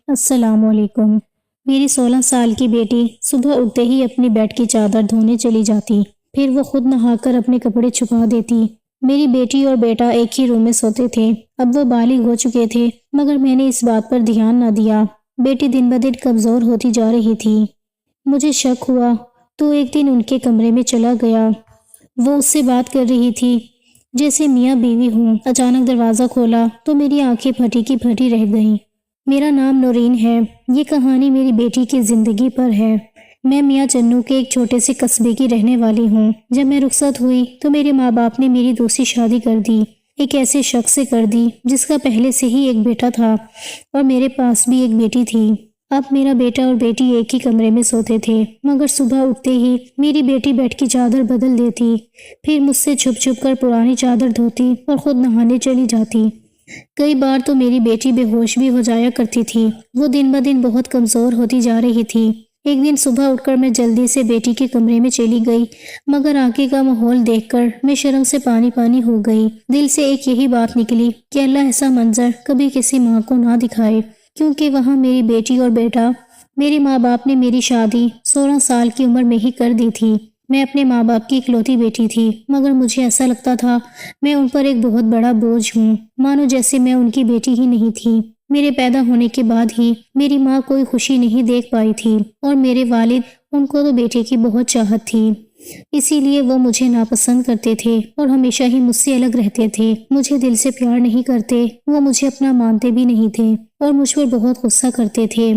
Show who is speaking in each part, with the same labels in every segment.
Speaker 1: السلام علیکم۔ میری 16 سال کی بیٹی صبح اٹھتے ہی اپنی بیڈ کی چادر دھونے چلی جاتی، پھر وہ خود نہا کر اپنے کپڑے چھپا دیتی۔ میری بیٹی اور بیٹا ایک ہی روم میں سوتے تھے۔ اب وہ بالغ ہو چکے تھے، مگر میں نے اس بات پر دھیان نہ دیا۔ بیٹی دن بدن کمزور ہوتی جا رہی تھی۔ مجھے شک ہوا تو ایک دن ان کے کمرے میں چلا گیا۔ وہ اس سے بات کر رہی تھی جیسے میاں بیوی ہوں۔ اچانک دروازہ کھولا تو میری آنکھیں پھٹی کی پھٹی رہ گئیں۔ میرا نام نورین ہے۔ یہ کہانی میری بیٹی کی زندگی پر ہے۔ میں میاں چنو کے ایک چھوٹے سے قصبے کی رہنے والی ہوں۔ جب میں رخصت ہوئی تو میرے ماں باپ نے میری دوسری شادی کر دی۔ ایک ایسے شخص سے کر دی جس کا پہلے سے ہی ایک بیٹا تھا اور میرے پاس بھی ایک بیٹی تھی۔ اب میرا بیٹا اور بیٹی ایک ہی کمرے میں سوتے تھے، مگر صبح اٹھتے ہی میری بیٹی بیڈ کی چادر بدل دیتی، پھر مجھ سے چھپ چھپ کر پرانی چادر دھوتی اور خود نہانے چلی جاتی۔ کئی بار تو میری بیٹی بے ہوش بھی ہو جایا کرتی تھی۔ وہ دن بدن بہت کمزور ہوتی جا رہی تھی۔ ایک دن صبح اٹھ کر میں جلدی سے بیٹی کے کمرے میں چلی گئی، مگر آگے کا ماحول دیکھ کر میں شرم سے پانی پانی ہو گئی۔ دل سے ایک یہی بات نکلی کہ اللہ ایسا منظر کبھی کسی ماں کو نہ دکھائے، کیونکہ وہاں میری بیٹی اور بیٹا، میرے ماں باپ نے میری شادی 16 سال کی عمر میں ہی کر دی تھی۔ میں اپنے ماں باپ کی اکلوتی بیٹی تھی، مگر مجھے ایسا لگتا تھا میں ان پر ایک بہت بڑا بوجھ ہوں، مانو جیسے میں ان کی بیٹی ہی نہیں تھی۔ میرے پیدا ہونے کے بعد ہی میری ماں کوئی خوشی نہیں دیکھ پائی تھی اور میرے والد، ان کو تو بیٹے کی بہت چاہت تھی، اسی لیے وہ مجھے ناپسند کرتے تھے اور ہمیشہ ہی مجھ سے الگ رہتے تھے۔ مجھے دل سے پیار نہیں کرتے، وہ مجھے اپنا مانتے بھی نہیں تھے اور مجھ پر بہت غصہ کرتے تھے۔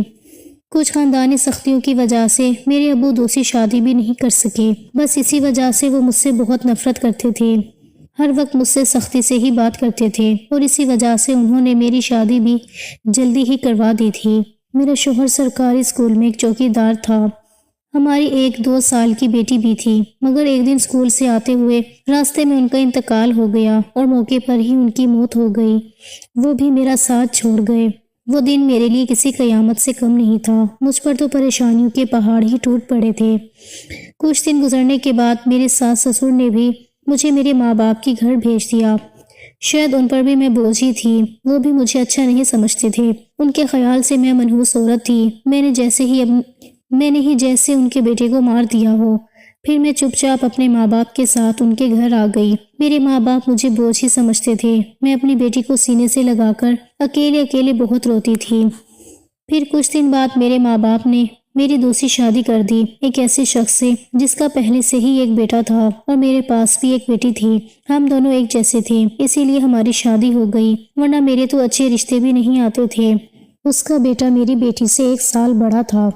Speaker 1: کچھ خاندانی سختیوں کی وجہ سے میرے ابو دوسری شادی بھی نہیں کر سکے، بس اسی وجہ سے وہ مجھ سے بہت نفرت کرتے تھے۔ ہر وقت مجھ سے سختی سے ہی بات کرتے تھے اور اسی وجہ سے انہوں نے میری شادی بھی جلدی ہی کروا دی تھی۔ میرا شوہر سرکاری اسکول میں ایک چوکیدار تھا۔ ہماری ایک 2 سال کی بیٹی بھی تھی، مگر ایک دن اسکول سے آتے ہوئے راستے میں ان کا انتقال ہو گیا اور موقع پر ہی ان کی موت ہو گئی۔ وہ بھی میرا ساتھ چھوڑ گئے۔ وہ دن میرے لیے کسی قیامت سے کم نہیں تھا۔ مجھ پر تو پریشانیوں کے پہاڑ ہی ٹوٹ پڑے تھے۔ کچھ دن گزرنے کے بعد میرے ساس سسر نے بھی مجھے میرے ماں باپ کے گھر بھیج دیا۔ شاید ان پر بھی میں بوجھ ہی تھی، وہ بھی مجھے اچھا نہیں سمجھتے تھے۔ ان کے خیال سے میں منحوس عورت تھی، میں نے ہی جیسے ان کے بیٹے کو مار دیا ہو۔ پھر میں چپ چاپ اپنے ماں باپ کے ساتھ ان کے گھر آ گئی۔ میرے ماں باپ مجھے بوجھ ہی سمجھتے تھے۔ میں اپنی بیٹی کو سینے سے لگا کر اکیلے اکیلے بہت روتی تھی۔ پھر کچھ دن بعد میرے ماں باپ نے میری دوسری شادی کر دی، ایک ایسے شخص سے جس کا پہلے سے ہی ایک بیٹا تھا اور میرے پاس بھی ایک بیٹی تھی۔ ہم دونوں ایک جیسے تھے، اسی لیے ہماری شادی ہو گئی، ورنہ میرے تو اچھے رشتے بھی نہیں آتے تھے۔ اس کا بیٹا میری بیٹی سے 1 سال بڑا تھا۔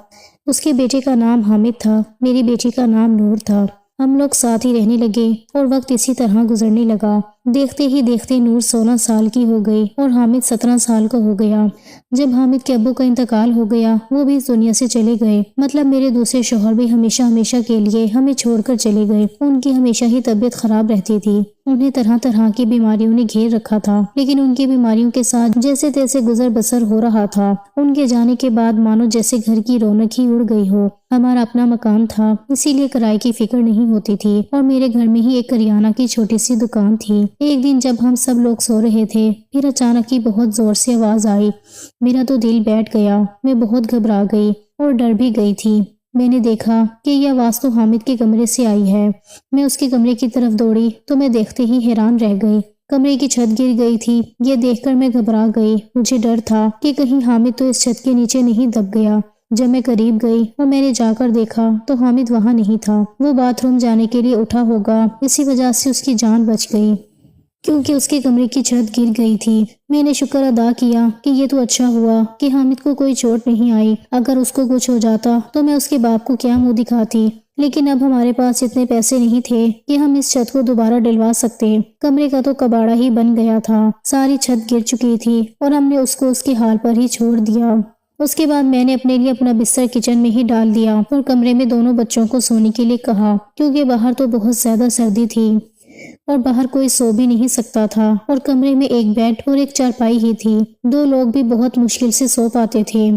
Speaker 1: اس کے بیٹے کا نام حامد تھا، میری بیٹی کا نام نور تھا۔ ہم لوگ ساتھ ہی رہنے لگے اور وقت اسی طرح گزرنے لگا۔ دیکھتے ہی دیکھتے نور 16 سال کی ہو گئی اور حامد 17 سال کا ہو گیا۔ جب حامد کے ابو کا انتقال ہو گیا، وہ بھی اس دنیا سے چلے گئے، مطلب میرے دوسرے شوہر بھی ہمیشہ کے لیے ہمیں چھوڑ کر چلے گئے۔ ان کی ہمیشہ ہی طبیعت خراب رہتی تھی، انہیں طرح طرح کی بیماریوں نے گھیر رکھا تھا، لیکن ان کی بیماریوں کے ساتھ جیسے تیسے گزر بسر ہو رہا تھا۔ ان کے جانے کے بعد مانو جیسے گھر کی رونق ہی اڑ گئی ہو۔ ہمارا اپنا مکان تھا، اسی لیے کرائے کی فکر نہیں ہوتی تھی اور میرے گھر میں ہی ایک کریانہ کی چھوٹی سی دکان تھی۔ ایک دن جب ہم سب لوگ سو رہے تھے، پھر اچانک ہی بہت زور سے آواز آئی۔ میرا تو دل بیٹھ گیا، میں بہت گھبرا گئی اور ڈر بھی گئی تھی۔ میں نے دیکھا کہ یہ آواز تو حامد کے کمرے سے آئی ہے۔ میں اس کے کمرے کی طرف دوڑی تو میں دیکھتے ہی حیران رہ گئی، کمرے کی چھت گر گئی تھی۔ یہ دیکھ کر میں گھبرا گئی، مجھے ڈر تھا کہ کہیں حامد تو اس چھت کے نیچے نہیں دب گیا۔ جب میں قریب گئی اور میں نے جا کر دیکھا تو حامد وہاں نہیں تھا، وہ باتھ روم جانے کے لیے اٹھا ہوگا، اسی وجہ سے اس کی جان بچ گئی کیونکہ اس کے کمرے کی چھت گر گئی تھی۔ میں نے شکر ادا کیا کہ یہ تو اچھا ہوا کہ حامد کو کوئی چوٹ نہیں آئی، اگر اس کو کچھ ہو جاتا تو میں اس کے باپ کو کیا منہ دکھاتی۔ لیکن اب ہمارے پاس اتنے پیسے نہیں تھے کہ ہم اس چھت کو دوبارہ ڈلوا سکتے۔ کمرے کا تو کباڑا ہی بن گیا تھا، ساری چھت گر چکی تھی اور ہم نے اس کو اس کے حال پر ہی چھوڑ دیا۔ اس کے بعد میں نے اپنے لیے اپنا بستر کچن میں ہی ڈال دیا اور کمرے میں دونوں بچوں کو سونے کے لیے کہا، کیونکہ باہر تو بہت زیادہ سردی تھی اور باہر کوئی سو بھی نہیں سکتا تھا اور کمرے میں ایک بیڈ اور ایک چارپائی ہی تھی، 2 لوگ بھی بہت مشکل سے سو پاتے تھے۔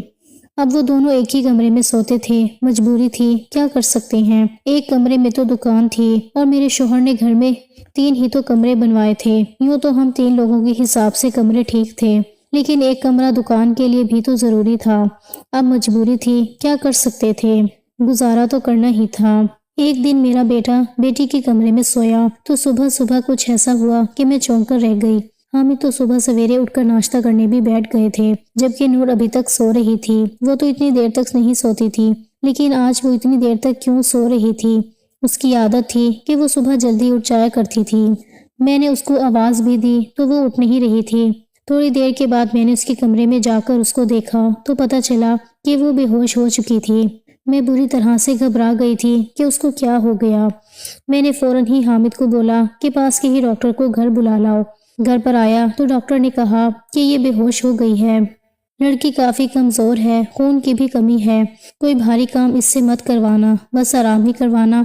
Speaker 1: اب وہ دونوں ایک ہی کمرے میں سوتے تھے، مجبوری تھی، کیا کر سکتے ہیں۔ ایک کمرے میں تو دکان تھی اور میرے شوہر نے گھر میں 3 ہی تو کمرے بنوائے تھے، یوں تو ہم 3 لوگوں کے حساب سے کمرے ٹھیک تھے، لیکن ایک کمرہ دکان کے لیے بھی تو ضروری تھا۔ اب مجبوری تھی، کیا کر سکتے تھے، گزارا تو کرنا ہی تھا۔ ایک دن میرا بیٹا بیٹی کے کمرے میں سویا تو صبح صبح کچھ ایسا ہوا کہ میں چونک کر رہ گئی۔ حامد تو صبح سویرے اٹھ کر ناشتہ کرنے بھی بیٹھ گئے تھے، جبکہ نور ابھی تک سو رہی تھی۔ وہ تو اتنی دیر تک نہیں سوتی تھی، لیکن آج وہ اتنی دیر تک کیوں سو رہی تھی؟ اس کی عادت تھی کہ وہ صبح جلدی اٹھ جایا کرتی تھی۔ میں نے اس کو آواز بھی دی تو وہ اٹھ نہیں رہی تھی۔ تھوڑی دیر کے بعد میں نے اس کے کمرے میں جا کر اس کو دیکھا تو پتہ چلا کہ وہ بے ہوش ہو چکی تھی۔ میں بری طرح سے گھبرا گئی تھی کہ اس کو کیا ہو گیا۔ میں نے فوراً ہی حامد کو بولا کہ پاس کے ہی ڈاکٹر کو گھر بلا لاؤ۔ گھر پر آیا تو ڈاکٹر نے کہا کہ یہ بے ہوش ہو گئی ہے، لڑکی کافی کمزور ہے، خون کی بھی کمی ہے، کوئی بھاری کام اس سے مت کروانا، بس آرام ہی کروانا،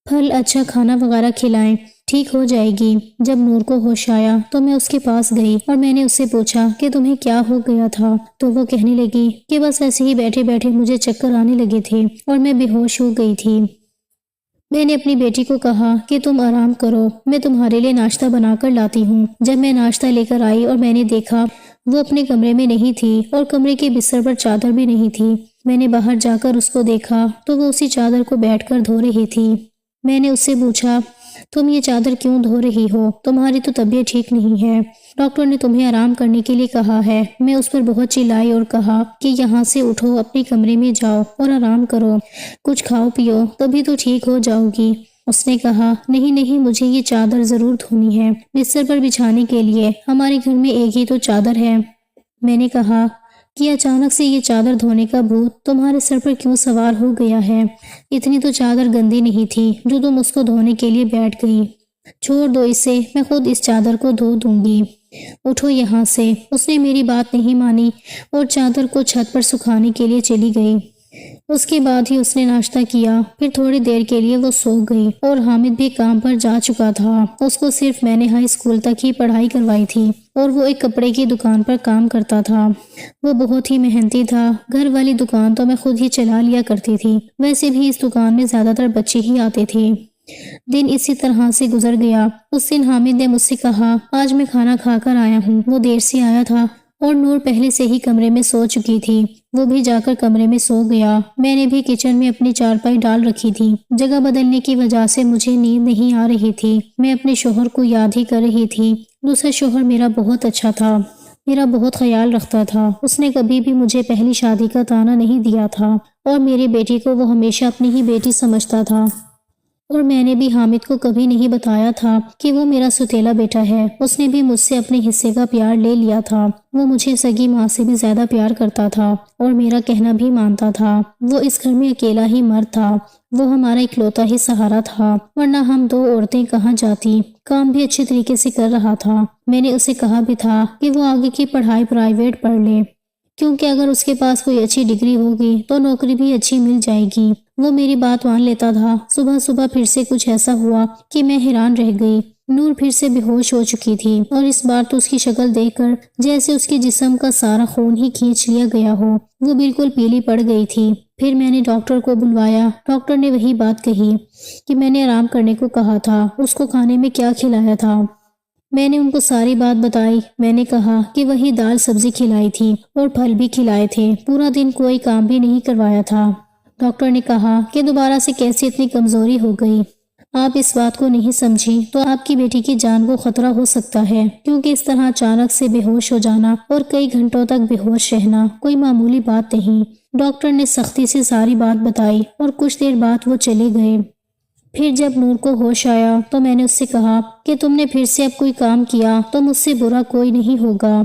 Speaker 1: پھل اچھا کھانا وغیرہ کھلائیں، ٹھیک ہو جائے گی۔ جب نور کو ہوش آیا تو میں اس کے پاس گئی اور میں نے اس سے پوچھا کہ تمہیں کیا ہو گیا تھا؟ تو وہ کہنے لگی کہ بس ایسے ہی بیٹھے بیٹھے مجھے چکر آنے لگے تھے اور میں بے ہوش ہو گئی تھی۔ میں نے اپنی بیٹی کو کہا کہ تم آرام کرو، میں تمہارے لیے ناشتہ بنا کر لاتی ہوں۔ جب میں ناشتہ لے کر آئی اور میں نے دیکھا وہ اپنے کمرے میں نہیں تھی اور کمرے کے بستر پر چادر بھی نہیں تھی۔ میں نے باہر جا کر اس کو دیکھا تو وہ اسی چادر کو بیٹھ کر دھو رہی تھی۔ میں نے اس سے پوچھا تم یہ چادر کیوں دھو رہی ہو؟ تمہاری تو طبیعت ٹھیک نہیں ہے، ڈاکٹر نے تمہیں آرام کرنے کے لیے کہا ہے۔ میں اس پر بہت چلائی اور کہا کہ یہاں سے اٹھو، اپنے کمرے میں جاؤ اور آرام کرو، کچھ کھاؤ پیو، تبھی تو ٹھیک ہو جاؤ گی۔ اس نے کہا نہیں نہیں، مجھے یہ چادر ضرور دھونی ہے بستر پر بچھانے کے لیے، ہمارے گھر میں ایک ہی تو چادر ہے۔ میں نے کہا کہ اچانک سے یہ چادر دھونے کا بھوت تمہارے سر پر کیوں سوار ہو گیا ہے؟ اتنی تو چادر گندی نہیں تھی جو تم اس کو دھونے کے لیے بیٹھ گئی۔ چھوڑ دو اسے، میں خود اس چادر کو دھو دوں گی، اٹھو یہاں سے۔ اس نے میری بات نہیں مانی اور چادر کو چھت پر سکھانے کے لیے چلی گئی۔ اس کے بعد ہی اس نے ناشتہ کیا، پھر تھوڑی دیر کے لیے وہ سو گئی اور حامد بھی کام پر جا چکا تھا۔ اس کو صرف میں نے ہائی اسکول تک ہی پڑھائی کروائی تھی اور وہ ایک کپڑے کی دکان پر کام کرتا تھا۔ وہ بہت ہی محنتی تھا، گھر والی دکان تو میں خود ہی چلا لیا کرتی تھی، ویسے بھی اس دکان میں زیادہ تر بچے ہی آتے تھے۔ دن اسی طرح سے گزر گیا۔ اس دن حامد نے مجھ سے کہا آج میں کھانا کھا کر آیا ہوں۔ وہ دیر سے آیا تھا اور نور پہلے سے ہی کمرے میں سو چکی تھی، وہ بھی جا کر کمرے میں سو گیا۔ میں نے بھی کچن میں اپنی چارپائی ڈال رکھی تھی، جگہ بدلنے کی وجہ سے مجھے نیند نہیں آ رہی تھی۔ میں اپنے شوہر کو یاد ہی کر رہی تھی۔ دوسرا شوہر میرا بہت اچھا تھا، میرا بہت خیال رکھتا تھا، اس نے کبھی بھی مجھے پہلی شادی کا طعنہ نہیں دیا تھا اور میری بیٹی کو وہ ہمیشہ اپنی ہی بیٹی سمجھتا تھا۔ اور میں نے بھی حامد کو کبھی نہیں بتایا تھا کہ وہ میرا سوتیلا بیٹا ہے۔ اس نے بھی مجھ سے اپنے حصے کا پیار لے لیا تھا۔ وہ مجھے سگی ماں سے بھی زیادہ پیار کرتا تھا اور میرا کہنا بھی مانتا تھا۔ وہ اس گھر میں اکیلا ہی مرد تھا، وہ ہمارا اکلوتا ہی سہارا تھا، ورنہ ہم دو عورتیں کہاں جاتی۔ کام بھی اچھے طریقے سے کر رہا تھا۔ میں نے اسے کہا بھی تھا کہ وہ آگے کی پڑھائی پرائیویٹ پڑھ لے، کیونکہ اگر اس کے پاس کوئی اچھی ڈگری ہوگی تو نوکری بھی اچھی مل جائے گی۔ وہ میری بات مان لیتا تھا۔ صبح صبح پھر سے کچھ ایسا ہوا کہ میں حیران رہ گئی۔ نور پھر سے بے ہوش ہو چکی تھی اور اس بار تو اس کی شکل دیکھ کر جیسے اس کے جسم کا سارا خون ہی کھینچ لیا گیا ہو، وہ بالکل پیلی پڑ گئی تھی۔ پھر میں نے ڈاکٹر کو بلوایا۔ ڈاکٹر نے وہی بات کہی کہ میں نے آرام کرنے کو کہا تھا، اس کو کھانے میں کیا کھلایا تھا۔ میں نے ان کو ساری بات بتائی۔ میں نے کہا کہ وہی دال سبزی کھلائی تھی اور پھل بھی کھلائے تھے، پورا دن کوئی کام بھی نہیں کروایا تھا۔ ڈاکٹر نے کہا کہ دوبارہ سے کیسے اتنی کمزوری ہو گئی؟ آپ اس بات کو نہیں سمجھی تو آپ کی بیٹی کی جان کو خطرہ ہو سکتا ہے، کیونکہ اس طرح اچانک سے بے ہوش ہو جانا اور کئی گھنٹوں تک بے ہوش رہنا کوئی معمولی بات نہیں۔ ڈاکٹر نے سختی سے ساری بات بتائی اور کچھ دیر بعد وہ چلے گئے۔ پھر جب نور کو ہوش آیا تو میں نے اس سے کہا کہ تم نے پھر سے اب کوئی کام کیا تو مجھ سے برا کوئی نہیں ہوگا۔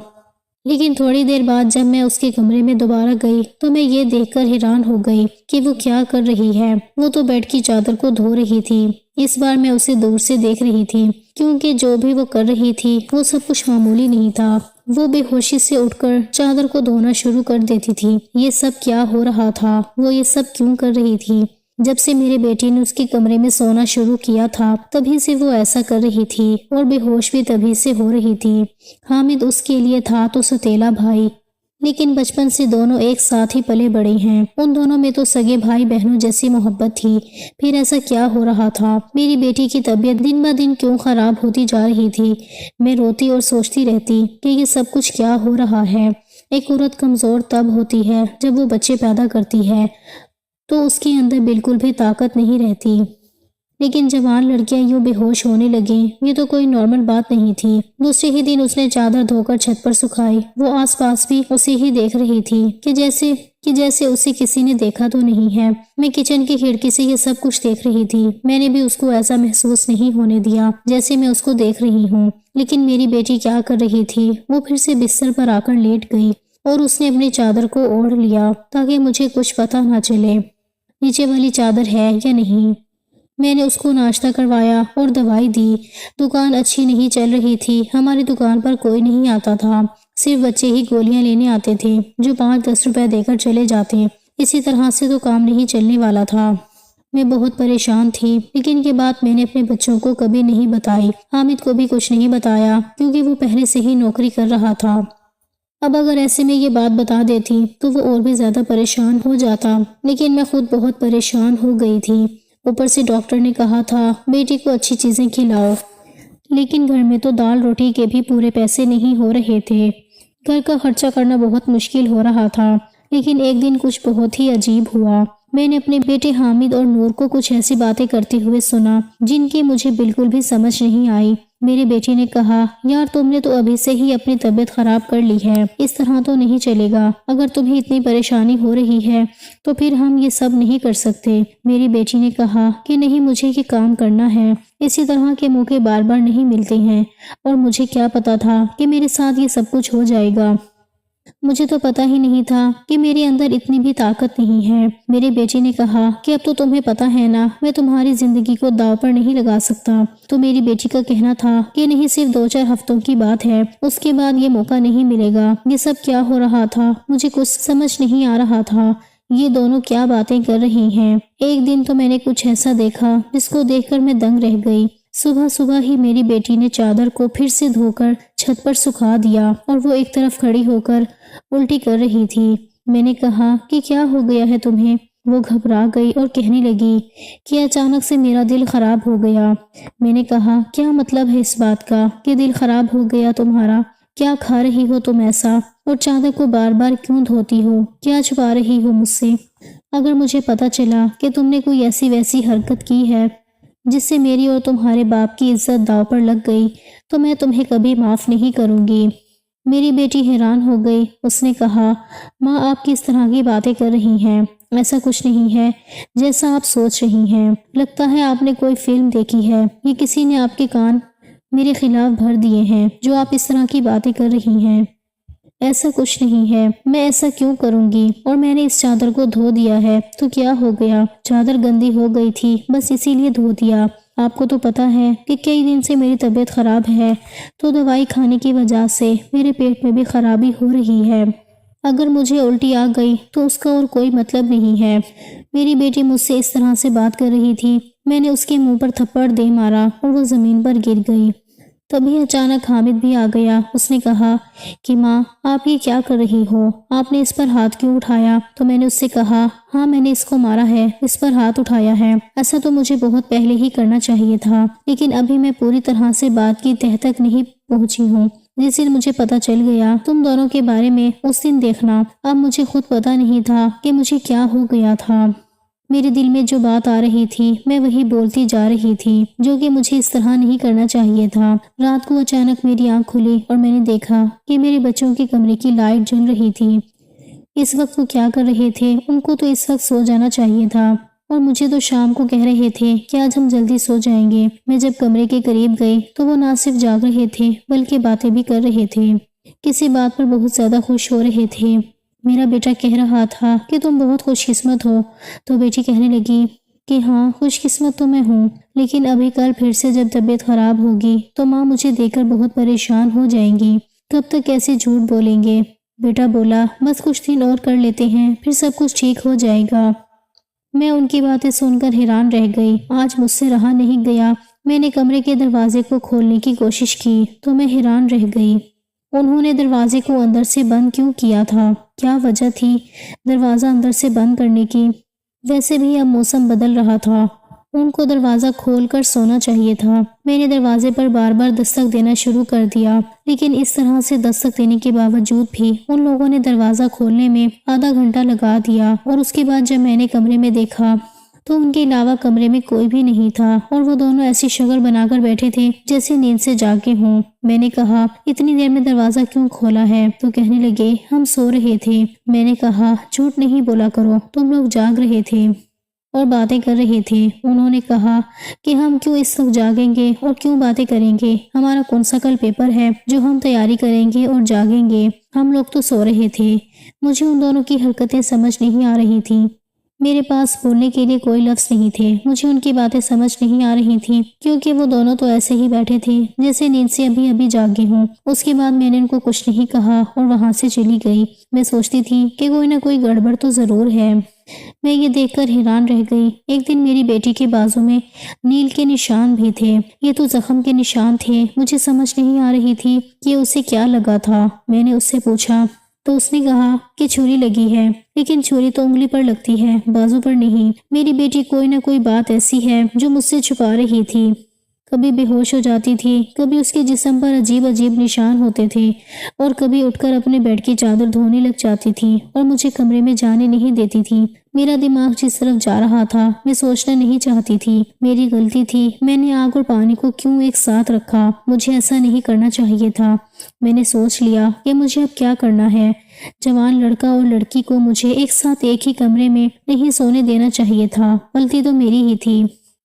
Speaker 1: لیکن تھوڑی دیر بعد جب میں اس کے کمرے میں دوبارہ گئی تو میں یہ دیکھ کر حیران ہو گئی کہ وہ کیا کر رہی ہے۔ وہ تو بیڈ کی چادر کو دھو رہی تھی۔ اس بار میں اسے دور سے دیکھ رہی تھی، کیونکہ جو بھی وہ کر رہی تھی وہ سب کچھ معمولی نہیں تھا۔ وہ بے ہوشی سے اٹھ کر چادر کو دھونا شروع کر دیتی تھی۔ یہ سب کیا ہو رہا تھا؟ وہ یہ سب کیوں کر رہی تھی؟ جب سے میری بیٹی نے اس کے کمرے میں سونا شروع کیا تھا تبھی سے وہ ایسا کر رہی تھی اور بے ہوش بھی تبھی سے ہو رہی تھی۔ حامد اس کے لیے تھا تو سوتیلا بھائی، لیکن بچپن سے دونوں ایک ساتھ ہی پلے بڑے ہیں، ان دونوں میں تو سگے بھائی بہنوں جیسی محبت تھی۔ پھر ایسا کیا ہو رہا تھا؟ میری بیٹی کی طبیعت دن بہ دن کیوں خراب ہوتی جا رہی تھی؟ میں روتی اور سوچتی رہتی کہ یہ سب کچھ کیا ہو رہا ہے۔ ایک عورت کمزور تب ہوتی ہے جب وہ بچے پیدا کرتی ہے، تو اس کے اندر بالکل بھی طاقت نہیں رہتی۔ لیکن جوان لڑکیاں یوں بے ہوش ہونے لگیں، یہ تو کوئی نارمل بات نہیں تھی۔ دوسرے ہی دن اس نے چادر دھو کر چھت پر سکھائی۔ وہ آس پاس بھی اسے ہی دیکھ رہی تھی کہ جیسے اسے کسی نے دیکھا تو نہیں ہے۔ میں کچن کی کھڑکی سے یہ سب کچھ دیکھ رہی تھی۔ میں نے بھی اس کو ایسا محسوس نہیں ہونے دیا جیسے میں اس کو دیکھ رہی ہوں۔ لیکن میری بیٹی کیا کر رہی تھی؟ وہ پھر سے بستر پر آ کر لیٹ گئی اور اس نے اپنی چادر کو اوڑھ لیا تاکہ مجھے کچھ پتہ نہ چلے نیچے والی چادر ہے یا نہیں۔ میں نے اس کو ناشتہ کروایا اور دوائی دی۔ دکان اچھی نہیں چل رہی تھی۔ ہماری دکان پر کوئی نہیں آتا تھا، صرف بچے ہی گولیاں لینے آتے تھے جو 5-10 روپے دے کر چلے جاتے۔ اسی طرح سے تو کام نہیں چلنے والا تھا۔ میں بہت پریشان تھی، لیکن یہ بات میں نے اپنے بچوں کو کبھی نہیں بتائی۔ حامد کو بھی کچھ نہیں بتایا کیونکہ وہ پہلے سے ہی نوکری کر رہا تھا۔ اب اگر ایسے میں یہ بات بتا دیتی تو وہ اور بھی زیادہ پریشان ہو جاتا، لیکن میں خود بہت پریشان ہو گئی تھی۔ اوپر سے ڈاکٹر نے کہا تھا بیٹی کو اچھی چیزیں کھلاؤ، لیکن گھر میں تو دال روٹی کے بھی پورے پیسے نہیں ہو رہے تھے۔ گھر کا خرچہ کرنا بہت مشکل ہو رہا تھا۔ لیکن ایک دن کچھ بہت ہی عجیب ہوا۔ میں نے اپنے بیٹے حامد اور نور کو کچھ ایسی باتیں کرتے ہوئے سنا جن کی مجھے بالکل بھی سمجھ نہیں آئی۔ میری بیٹی نے کہا، یار تم نے تو ابھی سے ہی اپنی طبیعت خراب کر لی ہے، اس طرح تو نہیں چلے گا۔ اگر تمہیں اتنی پریشانی ہو رہی ہے تو پھر ہم یہ سب نہیں کر سکتے۔ میری بیٹی نے کہا کہ نہیں، مجھے یہ کام کرنا ہے، اسی طرح کے موقع بار بار نہیں ملتے ہیں، اور مجھے کیا پتا تھا کہ میرے ساتھ یہ سب کچھ ہو جائے گا۔ مجھے تو پتا ہی نہیں تھا کہ میرے اندر اتنی بھی طاقت نہیں ہے۔ میری بیٹی نے کہا کہ اب تو تمہیں پتا ہے نا، میں تمہاری زندگی کو داؤ پر نہیں لگا سکتا۔ تو میری بیٹی کا کہنا تھا کہ نہیں، صرف 2-4 ہفتوں کی بات ہے، اس کے بعد یہ موقع نہیں ملے گا۔ یہ سب کیا ہو رہا تھا؟ مجھے کچھ سمجھ نہیں آ رہا تھا، یہ دونوں کیا باتیں کر رہی ہیں۔ ایک دن تو میں نے کچھ ایسا دیکھا جس کو دیکھ کر میں دنگ رہ گئی۔ صبح ہی میری بیٹی نے چادر کو پھر سے دھو کر چھت پر سکھا دیا اور وہ ایک طرف کھڑی ہو کر الٹی کر رہی تھی۔ میں نے کہا کہ کیا ہو گیا ہے تمہیں؟ وہ گھبرا گئی اور کہنے لگی کہ اچانک سے میرا دل خراب ہو گیا۔ میں نے کہا کیا مطلب ہے اس بات کا کہ دل خراب ہو گیا تمہارا؟ کیا کھا رہی ہو تم ایسا؟ اور چادر کو بار بار کیوں دھوتی ہو؟ کیا چھپا رہی ہو مجھ سے؟ اگر مجھے پتا چلا کہ تم نے کوئی ایسی ویسی حرکت کی ہے جس سے میری اور تمہارے باپ کی عزت داؤ پر لگ گئی تو میں تمہیں کبھی معاف نہیں کروں گی۔ میری بیٹی حیران ہو گئی۔ اس نے کہا، ماں آپ کس طرح کی باتیں کر رہی ہیں؟ ایسا کچھ نہیں ہے جیسا آپ سوچ رہی ہیں۔ لگتا ہے آپ نے کوئی فلم دیکھی ہے، یہ کسی نے آپ کے کان میرے خلاف بھر دیے ہیں جو آپ اس طرح کی باتیں کر رہی ہیں۔ ایسا کچھ نہیں ہے، میں ایسا کیوں کروں گی؟ اور میں نے اس چادر کو دھو دیا ہے تو کیا ہو گیا؟ چادر گندی ہو گئی تھی، بس اسی لیے دھو دیا۔ آپ کو تو پتا ہے کہ کئی دن سے میری طبیعت خراب ہے، تو دوائی کھانے کی وجہ سے میرے پیٹ میں بھی خرابی ہو رہی ہے۔ اگر مجھے الٹی آ گئی تو اس کا اور کوئی مطلب نہیں ہے۔ میری بیٹی مجھ سے اس طرح سے بات کر رہی تھی، میں نے اس کے منہ پر تھپڑ دے مارا اور وہ زمین پر گر گئی۔ تبھی اچانک حامد بھی آ گیا۔ اس نے کہا کہ ماں آپ یہ کیا کر رہی ہو؟ آپ نے اس پر ہاتھ کیوں اٹھایا؟ تو میں نے اس سے کہا، ہاں میں نے اس کو مارا ہے، اس پر ہاتھ اٹھایا ہے۔ ایسا تو مجھے بہت پہلے ہی کرنا چاہیے تھا، لیکن ابھی میں پوری طرح سے بات کی تہہ تک نہیں پہنچی ہوں۔ جس دن مجھے پتا چل گیا تم دونوں کے بارے میں، اس دن دیکھنا۔ اب مجھے خود پتا نہیں تھا کہ مجھے کیا ہو گیا تھا۔ میرے دل میں جو بات آ رہی تھی میں وہی بولتی جا رہی تھی، جو کہ مجھے اس طرح نہیں کرنا چاہیے تھا۔ رات کو اچانک میری آنکھ کھلی اور میں نے دیکھا کہ میرے بچوں کے کمرے کی لائٹ جل رہی تھی۔ اس وقت وہ کیا کر رہے تھے؟ ان کو تو اس وقت سو جانا چاہیے تھا، اور مجھے تو شام کو کہہ رہے تھے کہ آج ہم جلدی سو جائیں گے۔ میں جب کمرے کے قریب گئی تو وہ نہ صرف جاگ رہے تھے بلکہ باتیں بھی کر رہے تھے، کسی بات پر بہت زیادہ خوش ہو رہے تھے۔ میرا بیٹا کہہ رہا تھا کہ تم بہت خوش قسمت ہو، تو بیٹی کہنے لگی کہ ہاں خوش قسمت تو میں ہوں، لیکن ابھی کل پھر سے جب طبیعت خراب ہوگی تو ماں مجھے دیکھ کر بہت پریشان ہو جائیں گی، تب تک کیسے جھوٹ بولیں گے؟ بیٹا بولا، بس کچھ دن اور کر لیتے ہیں، پھر سب کچھ ٹھیک ہو جائے گا۔ میں ان کی باتیں سن کر حیران رہ گئی۔ آج مجھ سے رہا نہیں گیا۔ میں نے کمرے کے دروازے کو کھولنے کی کوشش کی تو میں حیران رہ گئی۔ انہوں نے دروازے کو اندر سے بند کیوں کیا تھا؟ کیا وجہ تھی دروازہ اندر سے بند کرنے کی؟ ویسے بھی اب موسم بدل رہا تھا، ان کو دروازہ کھول کر سونا چاہیے تھا۔ میں نے دروازے پر بار بار دستک دینا شروع کر دیا، لیکن اس طرح سے دستک دینے کے باوجود بھی ان لوگوں نے دروازہ کھولنے میں آدھا گھنٹہ لگا دیا، اور اس کے بعد جب میں نے کمرے میں دیکھا تو ان کے علاوہ کمرے میں کوئی بھی نہیں تھا، اور وہ دونوں ایسی شکل بنا کر بیٹھے تھے جیسے نیند سے جاگے ہوں۔ میں نے کہا، اتنی دیر میں دروازہ کیوں کھولا ہے؟ تو کہنے لگے، ہم سو رہے تھے۔ میں نے کہا، جھوٹ نہیں بولا کرو، تم لوگ جاگ رہے تھے اور باتیں کر رہے تھے۔ انہوں نے کہا کہ ہم کیوں اس وقت جاگیں گے اور کیوں باتیں کریں گے؟ ہمارا کون سا کل پیپر ہے جو ہم تیاری کریں گے اور جاگیں گے؟ ہم لوگ تو سو رہے تھے۔ مجھے ان دونوں کی حرکتیں سمجھ نہیں آ رہی تھیں۔ میرے پاس بولنے کے لیے کوئی لفظ نہیں تھے۔ مجھے ان کی باتیں سمجھ نہیں آ رہی تھیں، کیونکہ وہ دونوں تو ایسے ہی بیٹھے تھے جیسے نیند سے ابھی ابھی جاگے ہوں۔ اس کے بعد میں نے ان کو کچھ نہیں کہا اور وہاں سے چلی گئی۔ میں سوچتی تھی کہ کوئی نہ کوئی گڑبڑ تو ضرور ہے۔ میں یہ دیکھ کر حیران رہ گئی۔ ایک دن میری بیٹی کے بازو میں نیل کے نشان بھی تھے، یہ تو زخم کے نشان تھے۔ مجھے سمجھ نہیں آ رہی تھی کہ اسے کیا لگا تھا۔ میں نے اس سے پوچھا تو اس نے کہا کہ چھری لگی ہے، لیکن چھری تو انگلی پر لگتی ہے، بازو پر نہیں۔ میری بیٹی کوئی نہ کوئی بات ایسی ہے جو مجھ سے چھپا رہی تھی۔ کبھی بے ہوش ہو جاتی تھی، کبھی اس کے جسم پر عجیب عجیب نشان ہوتے تھے، اور کبھی اٹھ کر اپنے بیڈ کی چادر دھونے لگ جاتی تھی اور مجھے کمرے میں جانے نہیں دیتی تھی۔ میرا دماغ جس طرف جا رہا تھا میں سوچنا نہیں چاہتی تھی۔ میری غلطی تھی، میں نے آگ اور پانی کو کیوں ایک ساتھ رکھا؟ مجھے ایسا نہیں کرنا چاہیے تھا۔ میں نے سوچ لیا کہ مجھے اب کیا کرنا ہے۔ جوان لڑکا اور لڑکی کو مجھے ایک ساتھ ایک ہی کمرے میں نہیں سونے دینا چاہیے تھا۔ غلطی تو میری ہی تھی،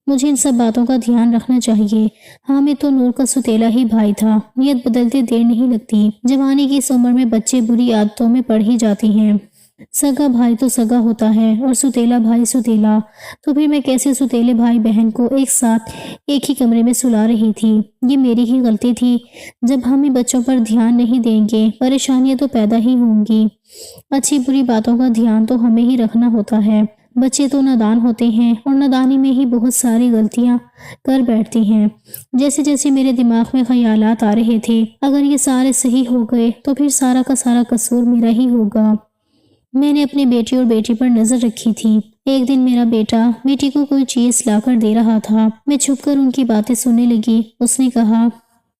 Speaker 1: مجھے ان سب باتوں کا دھیان رکھنا چاہیے۔ حامد تو نور کا ستیلا ہی بھائی تھا۔ نیت بدلتے دیر نہیں لگتی۔ جوانی کی اس عمر میں بچے بری عادتوں میں پڑ ہی جاتی ہیں۔ سگا بھائی تو سگا ہوتا ہے اور ستیلا بھائی ستیلا، تو پھر میں کیسے ستیلے بھائی بہن کو ایک ساتھ ایک ہی کمرے میں سلا رہی تھی؟ یہ میری ہی غلطی تھی۔ جب ہم ہی بچوں پر دھیان نہیں دیں گے، پریشانیاں تو پیدا ہی ہوں گی۔ اچھی بری باتوں کا دھیان تو ہمیں ہی رکھنا ہوتا ہے۔ بچے تو نادان ہوتے ہیں اور نادانی میں ہی بہت ساری غلطیاں کر بیٹھتی ہیں۔ جیسے جیسے میرے دماغ میں خیالات آ رہے تھے، اگر یہ سارے صحیح ہو گئے تو پھر سارا کا سارا قصور میرا ہی ہوگا۔ میں نے اپنی بیٹی اور بیٹی پر نظر رکھی تھی۔ ایک دن میرا بیٹا بیٹی کو کوئی چیز لا کر دے رہا تھا۔ میں چھپ کر ان کی باتیں سننے لگی۔ اس نے کہا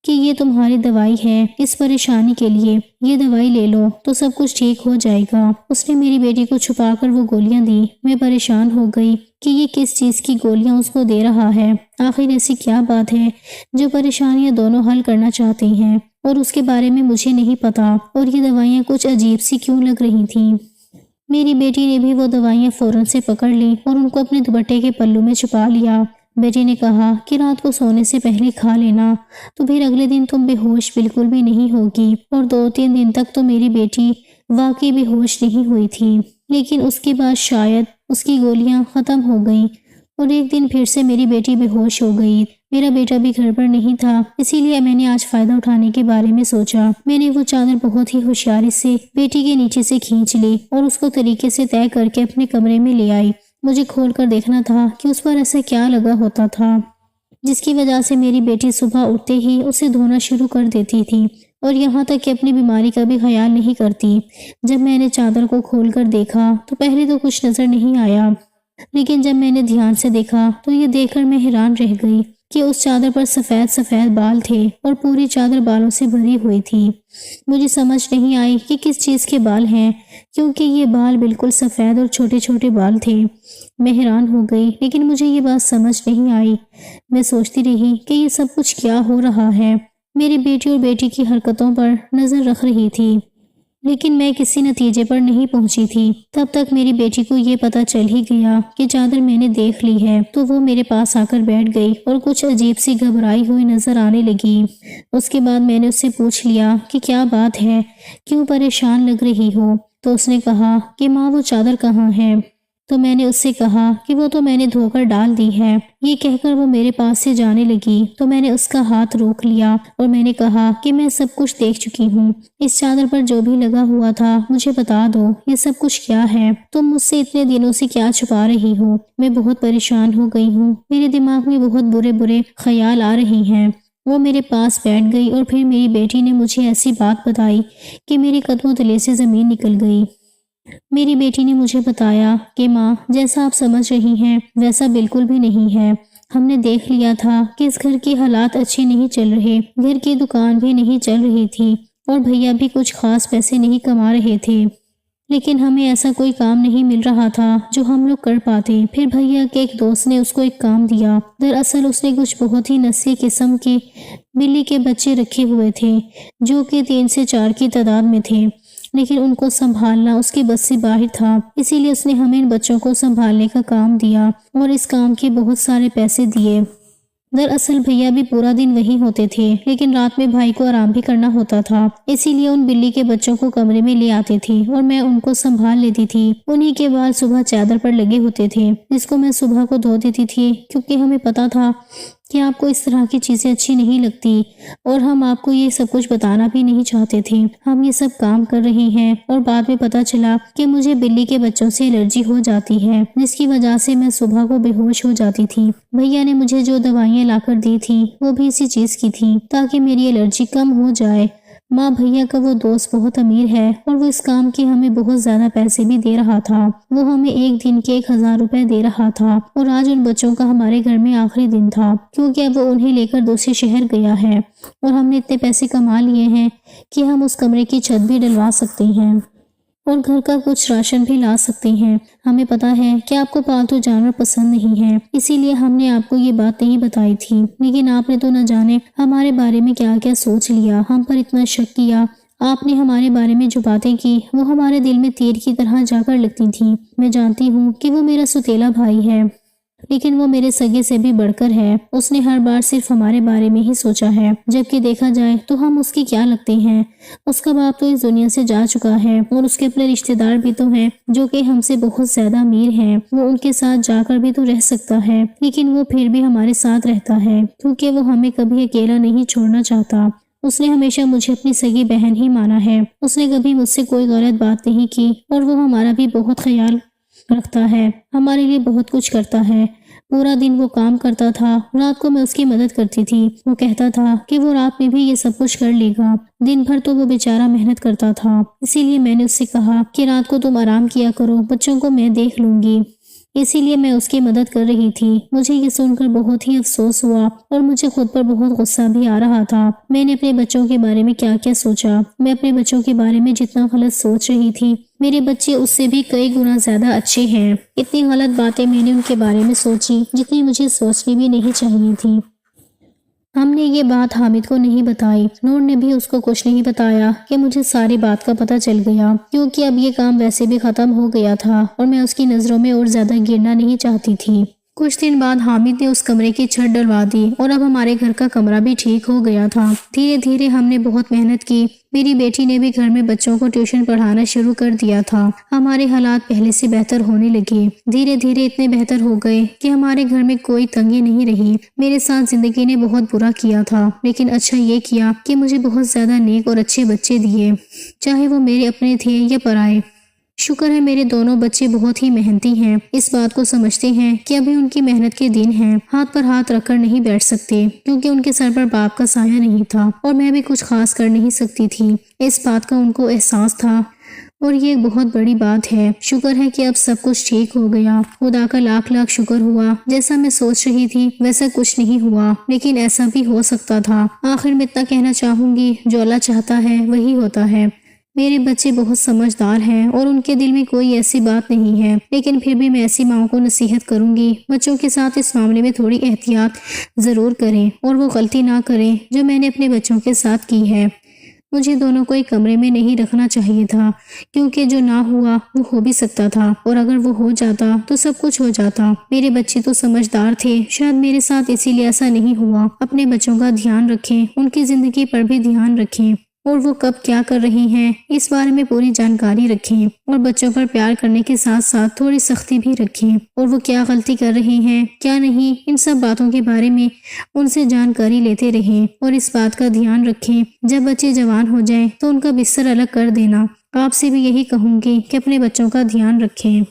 Speaker 1: کہ یہ تمہاری دوائی ہے اس پریشانی کے لیے، یہ دوائی لے لو تو سب کچھ ٹھیک ہو جائے گا۔ اس نے میری بیٹی کو چھپا کر وہ گولیاں دی۔ میں پریشان ہو گئی کہ یہ کس چیز کی گولیاں اس کو دے رہا ہے۔ آخر ایسی کیا بات ہے جو پریشانیاں دونوں حل کرنا چاہتے ہیں اور اس کے بارے میں مجھے نہیں پتا، اور یہ دوائیاں کچھ عجیب سی کیوں لگ رہی تھیں؟ میری بیٹی نے بھی وہ دوائیاں فوراً سے پکڑ لی اور ان کو اپنے دوپٹے کے پلو میں چھپا لیا۔ بیٹی نے کہا کہ رات کو سونے سے پہلے کھا لینا، تو پھر اگلے دن تم بے ہوش بالکل بھی نہیں ہوگی۔ اور 2-3 دن تک تو میری بیٹی واقعی بے ہوش نہیں ہوئی تھی، لیکن اس کے بعد شاید اس کی گولیاں ختم ہو گئیں اور ایک دن پھر سے میری بیٹی بے ہوش ہو گئی۔ میرا بیٹا بھی گھر پر نہیں تھا، اسی لیے میں نے آج فائدہ اٹھانے کے بارے میں سوچا۔ میں نے وہ چادر بہت ہی ہوشیاری سے بیٹی کے نیچے سے کھینچ لی اور اس کو طریقے سے طے کر کے اپنے کمرے میں لے آئی۔ مجھے کھول کر دیکھنا تھا کہ اس پر ایسا کیا لگا ہوتا تھا جس کی وجہ سے میری بیٹی صبح اٹھتے ہی اسے دھونا شروع کر دیتی تھی، اور یہاں تک کہ اپنی بیماری کا بھی خیال نہیں کرتی۔ جب میں نے چادر کو کھول کر دیکھا تو پہلے تو کچھ نظر نہیں آیا، لیکن جب میں نے دھیان سے دیکھا تو یہ دیکھ کر میں حیران رہ گئی کہ اس چادر پر سفید سفید بال تھے اور پوری چادر بالوں سے بھری ہوئی تھی۔ مجھے سمجھ نہیں آئی کہ کس چیز کے بال ہیں، کیونکہ یہ بال بالکل سفید اور چھوٹے چھوٹے بال تھے۔ میں حیران ہو گئی، لیکن مجھے یہ بات سمجھ نہیں آئی۔ میں سوچتی رہی کہ یہ سب کچھ کیا ہو رہا ہے۔ میری بیٹی اور بیٹی کی حرکتوں پر نظر رکھ رہی تھی، لیکن میں کسی نتیجے پر نہیں پہنچی تھی۔ تب تک میری بیٹی کو یہ پتہ چل ہی گیا کہ چادر میں نے دیکھ لی ہے، تو وہ میرے پاس آ کر بیٹھ گئی اور کچھ عجیب سی گھبرائی ہوئی نظر آنے لگی۔ اس کے بعد میں نے اس سے پوچھ لیا کہ کیا بات ہے، کیوں پریشان لگ رہی ہو؟ تو اس نے کہا کہ ماں وہ چادر کہاں ہے؟ تو میں نے اس سے کہا کہ وہ تو میں نے دھو کر ڈال دی ہے۔ یہ کہہ کر وہ میرے پاس سے جانے لگی تو میں نے اس کا ہاتھ روک لیا اور میں نے کہا کہ میں سب کچھ دیکھ چکی ہوں۔ اس چادر پر جو بھی لگا ہوا تھا مجھے بتا دو، یہ سب کچھ کیا ہے؟ تم مجھ سے اتنے دنوں سے کیا چھپا رہی ہو؟ میں بہت پریشان ہو گئی ہوں، میرے دماغ میں بہت برے برے خیال آ رہے ہیں۔ وہ میرے پاس بیٹھ گئی اور پھر میری بیٹی نے مجھے ایسی بات بتائی کہ میرے قدموں تلے سے زمین نکل گئی۔ میری بیٹی نے مجھے بتایا کہ ماں، جیسا آپ سمجھ رہی ہیں ویسا بالکل بھی نہیں ہے۔ ہم نے دیکھ لیا تھا کہ اس گھر کے حالات اچھے نہیں چل رہے، گھر کی دکان بھی نہیں چل رہی تھی اور بھیا بھی کچھ خاص پیسے نہیں کما رہے تھے، لیکن ہمیں ایسا کوئی کام نہیں مل رہا تھا جو ہم لوگ کر پاتے۔ پھر بھیا کے ایک دوست نے اس کو ایک کام دیا۔ دراصل اس نے کچھ بہت ہی نسلی قسم کے بلی کے بچے رکھے ہوئے تھے جو کہ 3 سے 4 کی تعداد میں تھے، لیکن ان کو سنبھالنا اس کے بس سے باہر تھا، اسی لیے اس نے ہمیں ان بچوں کو سنبھالنے کا کام دیا اور اس کام کے بہت سارے پیسے دیے۔ دراصل بھیا بھی پورا دن وہی ہوتے تھے، لیکن رات میں بھائی کو آرام بھی کرنا ہوتا تھا، اسی لیے ان بلی کے بچوں کو کمرے میں لے آتے تھے اور میں ان کو سنبھال لیتی تھی۔ انہی کے بال صبح چادر پر لگے ہوتے تھے جس کو میں صبح کو دھو دیتی تھی، کیونکہ ہمیں پتا تھا کہ آپ کو اس طرح کی چیزیں اچھی نہیں لگتی اور ہم آپ کو یہ سب کچھ بتانا بھی نہیں چاہتے تھے۔ ہم یہ سب کام کر رہے ہیں اور بعد میں پتا چلا کہ مجھے بلی کے بچوں سے الرجی ہو جاتی ہے، جس کی وجہ سے میں صبح کو بے ہوش ہو جاتی تھی۔ بھیا نے مجھے جو دوائیاں لا کر دی تھی وہ بھی اسی چیز کی تھی تاکہ میری الرجی کم ہو جائے۔ ماں، بھیا کا وہ دوست بہت امیر ہے اور وہ اس کام کے ہمیں بہت زیادہ پیسے بھی دے رہا تھا۔ وہ ہمیں ایک دن کے 1000 روپے دے رہا تھا اور آج ان بچوں کا ہمارے گھر میں آخری دن تھا، کیونکہ اب وہ انہیں لے کر دوسرے شہر گیا ہے اور ہم نے اتنے پیسے کما لیے ہیں کہ ہم اس کمرے کی چھت بھی ڈلوا سکتے ہیں اور گھر کا کچھ راشن بھی لا سکتے ہیں۔ ہمیں پتا ہے کہ آپ کو پالتو جانور پسند نہیں ہیں، اسی لیے ہم نے آپ کو یہ بات نہیں بتائی تھی، لیکن آپ نے تو نہ جانے ہمارے بارے میں کیا کیا سوچ لیا، ہم پر اتنا شک کیا۔ آپ نے ہمارے بارے میں جو باتیں کی وہ ہمارے دل میں تیر کی طرح جا کر لگتی تھیں۔ میں جانتی ہوں کہ وہ میرا سوتیلا بھائی ہے، لیکن وہ میرے سگے سے بھی بڑھ کر ہے۔ اس نے ہر بار صرف ہمارے بارے میں ہی سوچا ہے، جبکہ دیکھا جائے تو ہم اس کی کیا لگتے ہیں۔ اس کا باپ تو اس دنیا سے جا چکا ہے اور اس کے اپنے رشتہ دار بھی تو ہیں جو کہ ہم سے بہت زیادہ امیر ہیں۔ وہ ان کے ساتھ جا کر بھی تو رہ سکتا ہے، لیکن وہ پھر بھی ہمارے ساتھ رہتا ہے کیونکہ وہ ہمیں کبھی اکیلا نہیں چھوڑنا چاہتا۔ اس نے ہمیشہ مجھے اپنی سگی بہن ہی مانا ہے، اس نے کبھی مجھ سے کوئی غلط بات نہیں کی اور وہ ہمارا بھی بہت خیال رکھتا ہے، ہمارے لیے بہت کچھ کرتا ہے۔ پورا دن وہ کام کرتا تھا، رات کو میں اس کی مدد کرتی تھی۔ وہ کہتا تھا کہ وہ رات میں بھی یہ سب کچھ کر لے گا، دن بھر تو وہ بیچارہ محنت کرتا تھا، اسی لیے میں نے اس سے کہا کہ رات کو تم آرام کیا کرو، بچوں کو میں دیکھ لوں گی۔ اسی لیے میں اس کی مدد کر رہی تھی۔ مجھے یہ سن کر بہت ہی افسوس ہوا اور مجھے خود پر بہت غصہ بھی آ رہا تھا۔ میں نے اپنے بچوں کے بارے میں کیا کیا سوچا۔ میں اپنے بچوں کے بارے میں جتنا غلط سوچ رہی تھی، میرے بچے اس سے بھی کئی گنا زیادہ اچھے ہیں۔ اتنی غلط باتیں میں نے ان کے بارے میں سوچی جتنی مجھے سوچنی بھی نہیں چاہیے تھی۔ ہم نے یہ بات حامد کو نہیں بتائی، نور نے بھی اس کو کچھ نہیں بتایا کہ مجھے ساری بات کا پتہ چل گیا، کیونکہ اب یہ کام ویسے بھی ختم ہو گیا تھا اور میں اس کی نظروں میں اور زیادہ گرنا نہیں چاہتی تھی۔ کچھ دن بعد حامد نے اس کمرے کی چھت ڈلوا دی اور اب ہمارے گھر کا کمرہ بھی ٹھیک ہو گیا تھا۔ دھیرے دھیرے ہم نے بہت محنت کی۔ میری بیٹی نے بھی گھر میں بچوں کو ٹیوشن پڑھانا شروع کر دیا تھا۔ ہمارے حالات پہلے سے بہتر ہونے لگے، دھیرے دھیرے اتنے بہتر ہو گئے کہ ہمارے گھر میں کوئی تنگی نہیں رہی۔ میرے ساتھ زندگی نے بہت برا کیا تھا، لیکن اچھا یہ کیا کہ مجھے بہت زیادہ نیک اور اچھے بچے دیے، چاہے وہ میرے اپنے تھے یا پرائے۔ شکر ہے میرے دونوں بچے بہت ہی محنتی ہیں، اس بات کو سمجھتے ہیں کہ ابھی ان کی محنت کے دن ہیں، ہاتھ پر ہاتھ رکھ کر نہیں بیٹھ سکتے، کیونکہ ان کے سر پر باپ کا سایہ نہیں تھا اور میں بھی کچھ خاص کر نہیں سکتی تھی۔ اس بات کا ان کو احساس تھا اور یہ ایک بہت بڑی بات ہے۔ شکر ہے کہ اب سب کچھ ٹھیک ہو گیا، خدا کا لاکھ لاکھ شکر ہوا۔ جیسا میں سوچ رہی تھی ویسا کچھ نہیں ہوا، لیکن ایسا بھی ہو سکتا تھا۔ آخر میں اتنا کہنا چاہوں گی، جو اللہ چاہتا ہے وہی ہوتا ہے۔ میرے بچے بہت سمجھدار ہیں اور ان کے دل میں کوئی ایسی بات نہیں ہے، لیکن پھر بھی میں ایسی ماؤں کو نصیحت کروں گی، بچوں کے ساتھ اس معاملے میں تھوڑی احتیاط ضرور کریں اور وہ غلطی نہ کریں جو میں نے اپنے بچوں کے ساتھ کی ہے۔ مجھے دونوں کو ایک کمرے میں نہیں رکھنا چاہیے تھا، کیونکہ جو نہ ہوا وہ ہو بھی سکتا تھا، اور اگر وہ ہو جاتا تو سب کچھ ہو جاتا۔ میرے بچے تو سمجھدار تھے، شاید میرے ساتھ اسی لیے ایسا نہیں ہوا۔ اپنے بچوں کا دھیان رکھیں، ان کی زندگی پر بھی دھیان رکھیں اور وہ کب کیا کر رہی ہیں اس بارے میں پوری جانکاری رکھیں، اور بچوں پر پیار کرنے کے ساتھ ساتھ تھوڑی سختی بھی رکھیں، اور وہ کیا غلطی کر رہی ہیں کیا نہیں، ان سب باتوں کے بارے میں ان سے جانکاری لیتے رہیں، اور اس بات کا دھیان رکھیں جب بچے جوان ہو جائیں تو ان کا بستر الگ کر دینا۔ آپ سے بھی یہی کہوں گی کہ اپنے بچوں کا دھیان رکھیں۔